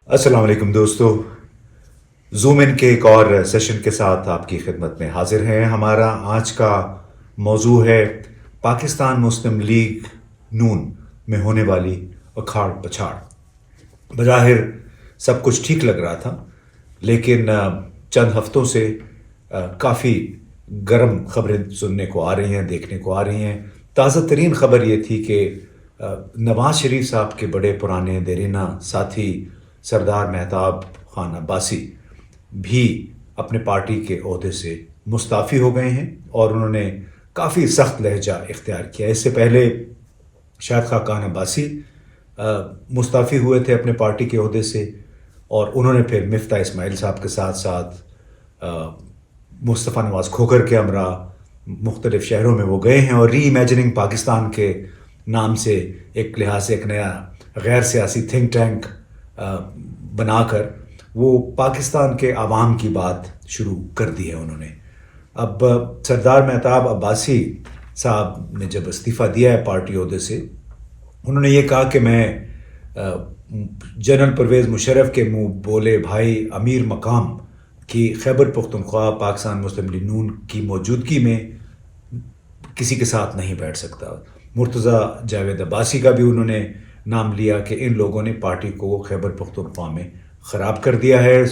अस्सलाम वालेकुम दोस्तों। जूम इन के एक और सेशन के साथ आपकी खिदमत में हाजिर हैं। हमारा आज का मौजू है पाकिस्तान मुस्लिम लीग नून में होने वाली उखाड़ पछाड़। बज़ाहिर सब कुछ ठीक लग रहा था, लेकिन चंद हफ्तों से काफ़ी गर्म खबरें सुनने को आ रही हैं, देखने को आ रही हैं। ताज़ा तरीन खबर ये थी कि नवाज शरीफ साहब के बड़े पुराने देरीना साथी सरदार मेहताब खान अब्बासी भी अपने पार्टी के ओहदे से मुस्ताफ़ी हो गए हैं और उन्होंने काफ़ी सख्त लहजा इख्तियार किया। इससे पहले शाहिद खाकान अब्बासी मुस्ताफ़ी हुए थे अपने पार्टी के ओहदे से, और उन्होंने फिर मिफ्ता इस्माइल साहब के साथ साथ मुस्तफ़ा नवाज़ खोखर के हमरा मुख्तलिफ़ शहरों में वो गए हैं और री इमेजिनिंग पाकिस्तान के नाम से एक लिहाज से एक नया गैर सियासी थिंक टैंक बनाकर वो पाकिस्तान के आवाम की बात शुरू कर दी है उन्होंने। अब सरदार मेहताब अब्बासी साहब ने जब इस्तीफ़ा दिया है पार्टी ओहदे से, उन्होंने ये कहा कि मैं जनरल परवेज़ मुशर्रफ के मुंह बोले भाई अमीर मकाम की खैबर पख्तूनख्वा पाकिस्तान मुस्लिम लीग नून की मौजूदगी में किसी के साथ नहीं बैठ सकता। मुर्तज़ा जावेद अब्बासी का भी उन्होंने नाम लिया कि इन लोगों ने पार्टी को खैबर पख्तूनख्वा में ख़राब कर दिया है।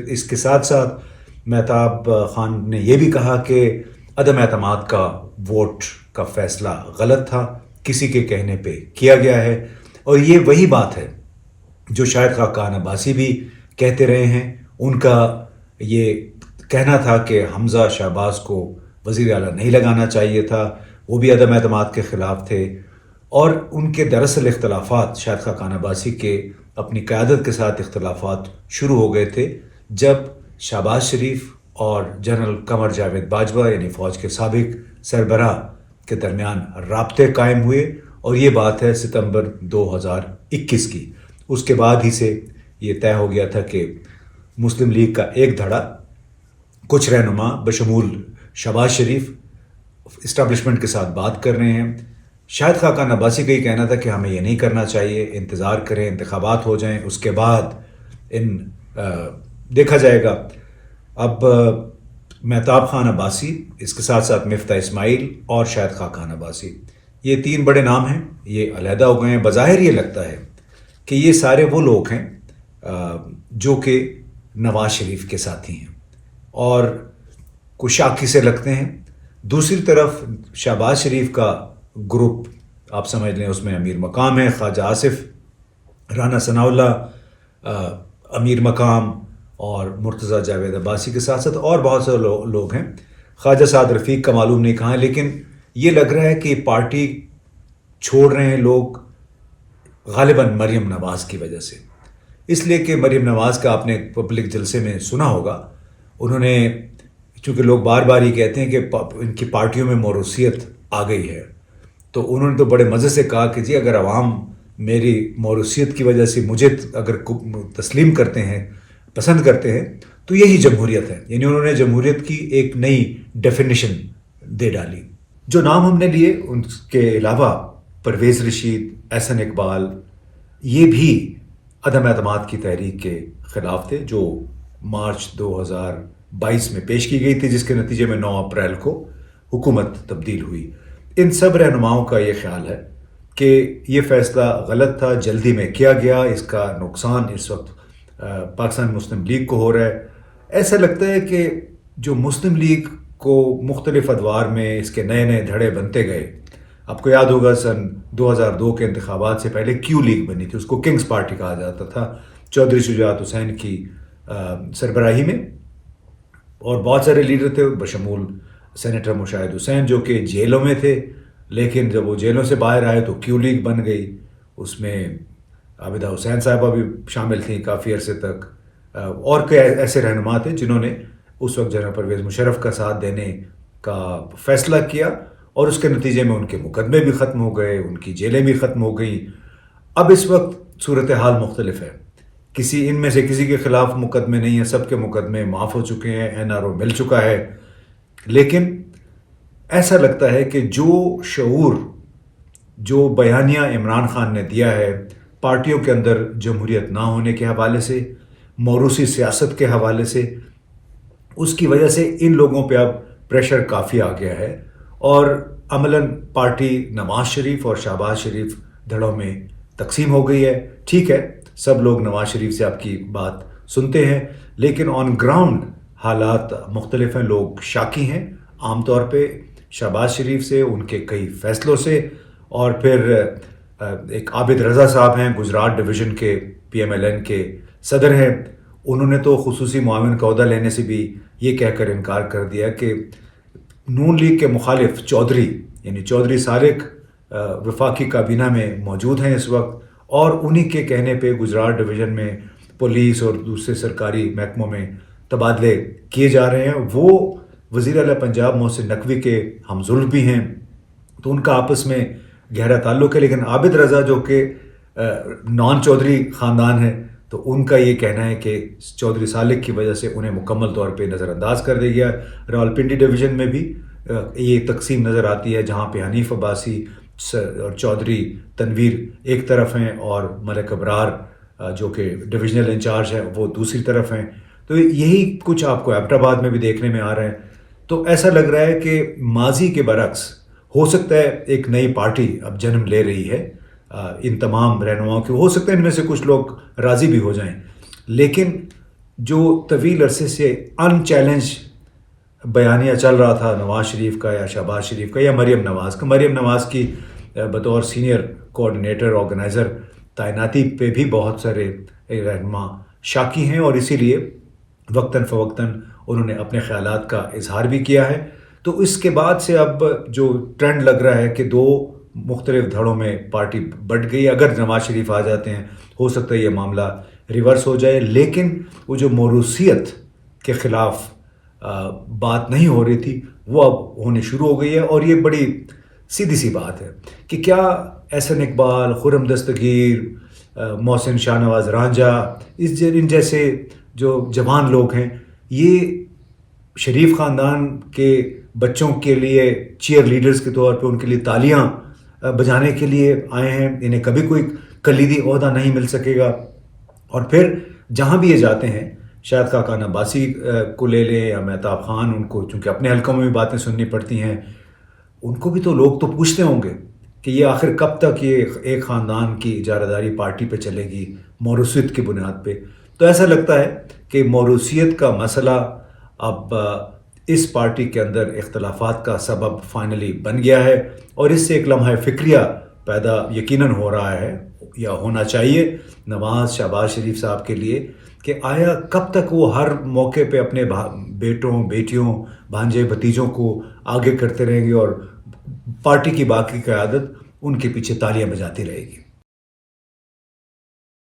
इसके साथ साथ मेहताब खान ने यह भी कहा कि अदम एतमाद का वोट का फ़ैसला गलत था, किसी के कहने पे किया गया है। और ये वही बात है जो शाहिद खाकान अब्बासी भी कहते रहे हैं। उनका ये कहना था कि हमज़ा शहबाज को वज़ीर आला नहीं लगाना चाहिए था, वो भी अदम एतमाद के ख़िलाफ़ थे। और उनके दरअसल इख्तलाफात शाहिद खाकान अब्बासी के अपनी क़यादत के साथ इख्तलाफात शुरू हो गए थे जब शहबाज शरीफ और जनरल कमर जावेद बाजवा यानी फ़ौज के साबिक सरबराह के दरमियान राब्ते कायम हुए, और ये बात है सितंबर 2021 की। उसके बाद ही से ये तय हो गया था कि मुस्लिम लीग का एक धड़ा, कुछ रहनुमा बशमूल शहबाज शरीफ इस्टेब्लिशमेंट के साथ बात कर रहे हैं। शाहिद खाकान अब्बासी का ये कहना था कि हमें ये नहीं करना चाहिए, इंतज़ार करें, इंतखाबात हो जाएं, उसके बाद देखा जाएगा। अब मेहताब खान अब्बासी, इसके साथ साथ मिफ्ता इस्माइल और शाहिद खाकान अब्बासी, ये तीन बड़े नाम हैं, ये अलहदा हो गए हैं। बज़ाहिर ये लगता है कि ये सारे वो लोग हैं जो कि नवाज शरीफ के साथी हैं और कुशाकी से लगते हैं। दूसरी तरफ शहबाज शरीफ का ग्रुप आप समझ लें, उसमें अमीर मकाम है, ख्वाजा आसिफ, राना सनाउल्लाह, अमीर मकाम और मुर्तज़ा जावेद अब्बासी के साथ साथ और बहुत से लोग हैं। ख्वाजा साद रफ़ीक का मालूम नहीं कहाँ है, लेकिन ये लग रहा है कि पार्टी छोड़ रहे हैं लोग गालिबन मरीम नवाज़ की वजह से। इसलिए कि मरीम नवाज़ का आपने पब्लिक जलसे में सुना होगा, उन्होंने, चूँकि लोग बार बार ये कहते हैं कि इनकी पार्टियों में मौरूसियत आ गई है, तो उन्होंने तो बड़े मज़े से कहा कि जी अगर अवाम मेरी मौरूसियत की वजह से मुझे अगर तस्लीम करते हैं, पसंद करते हैं, तो यही जमहूरियत है। यानी उन्होंने जमहूरियत की एक नई डेफिनेशन दे डाली। जो नाम हमने लिए उनके अलावा परवेज़ रशीद, एहसन इकबाल, ये भी अदम एतमाद की तहरीक के ख़िलाफ़ थे जो मार्च 2022 में पेश की गई थी, जिसके नतीजे में 9 अप्रैल को हुकूमत तब्दील हुई। इन सब रहनुमाओं का ये ख्याल है कि ये फ़ैसला गलत था, जल्दी में किया गया, इसका नुकसान इस वक्त पाकिस्तान मुस्लिम लीग को हो रहा है। ऐसा लगता है कि जो मुस्लिम लीग को मुख्तलिफ़ अदवार में इसके नए नए धड़े बनते गए। आपको याद होगा सन 2002 के इंतखाबात से पहले क्यू लीग बनी थी, उसको किंग्स पार्टी कहा जाता था, चौधरी शुजात हुसैन की सरबराही में, और बहुत सारे लीडर थे बशमूल सेनेटर मुशाहिद हुसैन जो कि जेलों में थे, लेकिन जब वो जेलों से बाहर आए तो क्यू लीग बन गई। उसमें आबिदा हुसैन साहबा भी शामिल थी काफ़ी अरसे तक, और कई ऐसे रहनुमा थे जिन्होंने उस वक्त जनरल परवेज़ मुशर्रफ का साथ देने का फ़ैसला किया, और उसके नतीजे में उनके मुकदमे भी ख़त्म हो गए, उनकी जेलें भी ख़त्म हो गई। अब इस वक्त सूरत हाल मुख्तलिफ है, किसी इनमें से किसी के ख़िलाफ़ मुकदमे नहीं है, सबके मुकदमे माफ़ हो चुके हैं, NRO मिल चुका है। लेकिन ऐसा लगता है कि जो शऊर, जो बयानिया इमरान खान ने दिया है پارٹیوں کے اندر جمہوریت نہ ہونے کے حوالے سے، موروثی سیاست کے حوالے سے، اس کی وجہ سے ان لوگوں پہ اب پریشر کافی آ گیا ہے، اور عملاً پارٹی نواز شریف اور شہباز شریف دھڑوں میں تقسیم ہو گئی ہے۔ ٹھیک ہے، سب لوگ نواز شریف سے آپ کی بات سنتے ہیں، لیکن آن گراؤنڈ حالات مختلف ہیں، لوگ شاکی ہیں عام طور پہ شہباز شریف سے، ان کے کئی فیصلوں سے، اور پھر ایک عابد رضا صاحب ہیں گجرات ڈویژن کے پی ایم ایل این کے صدر ہیں، انہوں نے تو خصوصی معاون کا عہدہ لینے سے بھی یہ کہہ کر انکار کر دیا کہ نون لیگ کے مخالف چودھری یعنی چودھری سالک وفاقی کابینہ میں موجود ہیں اس وقت، اور انہی کے کہنے پہ گجرات ڈویژن میں پولیس اور دوسرے سرکاری محکموں میں تبادلے کیے جا رہے ہیں۔ وہ وزیر اعلیٰ پنجاب محسن نقوی کے ہم ظلم بھی ہیں، تو ان کا آپس میں گہرا تعلق ہے، لیکن عابد رضا جو کہ نان چودھری خاندان ہے، تو ان کا یہ کہنا ہے کہ چودھری سالک کی وجہ سے انہیں مکمل طور پہ نظر انداز کر دیا گیا۔ راولپنڈی ڈویژن میں بھی یہ تقسیم نظر آتی ہے، جہاں پہ حنیف عباسی اور چودھری تنویر ایک طرف ہیں اور ملک ابرار جو کہ ڈویژنل انچارج ہیں وہ دوسری طرف ہیں۔ تو یہی کچھ آپ کو ایبٹ آباد میں بھی دیکھنے میں آ رہا ہے۔ تو ایسا لگ رہا ہے کہ ماضی کے برعکس ہو سکتا ہے ایک نئی پارٹی اب جنم لے رہی ہے ان تمام رہنماؤں کی، ہو سکتا ہے ان میں سے کچھ لوگ راضی بھی ہو جائیں، لیکن جو طویل عرصے سے ان چیلنج بیانیہ چل رہا تھا نواز شریف کا یا شہباز شریف کا یا مریم نواز کی بطور سینئر کوآرڈینیٹر آرگنائزر تعیناتی پہ بھی بہت سارے رہنما شاکی ہیں، اور اسی لیے وقتاً فوقتاً انہوں نے اپنے خیالات کا اظہار بھی کیا ہے۔ تو اس کے بعد سے اب جو ٹرینڈ لگ رہا ہے کہ دو مختلف دھڑوں میں پارٹی بٹ گئی، اگر نواز شریف آ جاتے ہیں ہو سکتا ہے یہ معاملہ ریورس ہو جائے، لیکن وہ جو موروثیت کے خلاف بات نہیں ہو رہی تھی وہ اب ہونے شروع ہو گئی ہے، اور یہ بڑی سیدھی سی بات ہے کہ کیا احسن اقبال، خرم دستگیر، محسن شاہ نواز رانجھا، ان جیسے جو جوان لوگ ہیں، یہ شریف خاندان کے بچوں کے لیے چیئر لیڈرز کے طور پہ ان کے لیے تالیاں بجانے کے لیے آئے ہیں؟ انہیں کبھی کوئی کلیدی عہدہ نہیں مل سکے گا، اور پھر جہاں بھی یہ جاتے ہیں، شاید خاقان عباسی کو لے لیں یا مہتاب خان، ان کو چونکہ اپنے حلقوں میں بھی باتیں سننی پڑتی ہیں، ان کو بھی تو لوگ تو پوچھتے ہوں گے کہ یہ آخر کب تک یہ ایک خاندان کی اجارہ داری پارٹی پہ چلے گی موروثیت کی بنیاد پہ۔ تو ایسا لگتا ہے کہ موروثیت کا مسئلہ اب اس پارٹی کے اندر اختلافات کا سبب فائنلی بن گیا ہے، اور اس سے ایک لمحہ فکریہ پیدا یقیناً ہو رہا ہے یا ہونا چاہیے نواز شہباز شریف صاحب کے لیے کہ آیا کب تک وہ ہر موقع پہ اپنے بیٹوں، بیٹیوں، بھانجے، بھتیجوں کو آگے کرتے رہیں گے اور پارٹی کی باقی قیادت ان کے پیچھے تالیاں بجاتی رہے گی۔